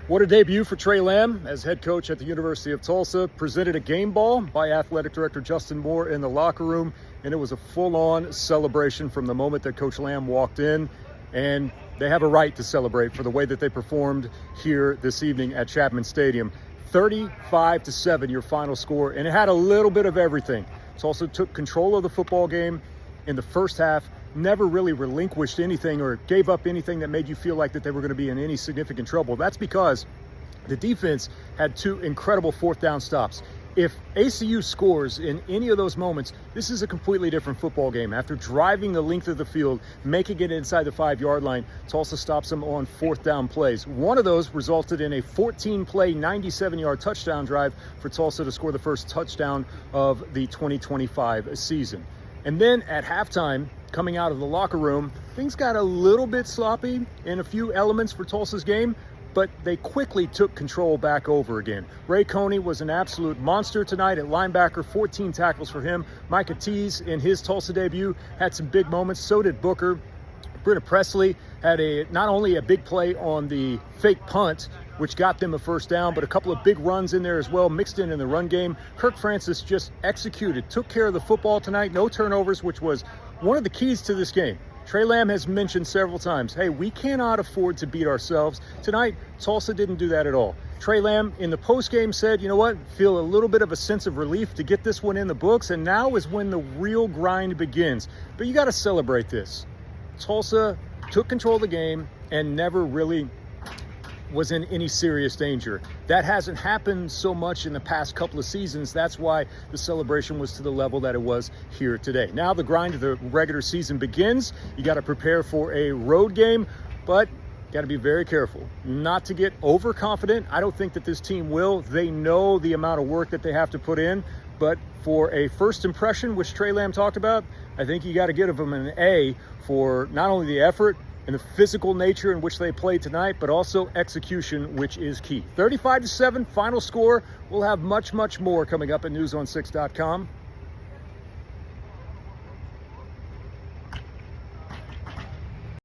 What a debut for Trey Lamb as head coach at the University of Tulsa. Presented a game ball by athletic director Justin Moore in the locker room, and it was a full-on celebration from the moment that Coach Lamb walked in. And they have a right to celebrate for the way that they performed here this evening at Chapman Stadium. 35-7 your final score, and it had a little bit of everything. Tulsa took control of the football game in the first half, never really relinquished anything or gave up anything that made you feel like that they were going to be in any significant trouble. That's because the defense had two incredible fourth down stops. If ACU scores in any of those moments, this is a completely different football game. After driving the length of the field, making it inside the 5-yard line, Tulsa stops them on fourth down plays. One of those resulted in a 14-play, 97-yard touchdown drive for Tulsa to score the first touchdown of the 2025 season. And then at halftime, coming out of the locker room, things got a little bit sloppy in a few elements for Tulsa's game, but they quickly took control back over again. Ray Coney was an absolute monster tonight at linebacker, 14 tackles for him. Micah Tease in his Tulsa debut had some big moments, so did Booker. Britta Presley had not only a big play on the fake punt, which got them a first down, but a couple of big runs in there as well, mixed in the run game. Kirk Francis just executed, took care of the football tonight, no turnovers, which was one of the keys to this game. Trey Lamb has mentioned several times, hey, we cannot afford to beat ourselves. Tonight, Tulsa didn't do that at all. Trey Lamb in the postgame said, you know what, feel a little bit of a sense of relief to get this one in the books, and now is when the real grind begins. But you got to celebrate this. Tulsa took control of the game and never really was in any serious danger. That hasn't happened so much in the past couple of seasons. That's why the celebration was to the level that it was here today. Now the grind of the regular season begins. You got to prepare for a road game, but got to be very careful not to get overconfident. I don't think that this team will. They know the amount of work that they have to put in, but for a first impression, which Trey Lamb talked about, I think you got to give them an A for not only the effort and the physical nature in which they played tonight, but also execution, which is key. 35-7 final score. We'll have much more coming up at newson6.com.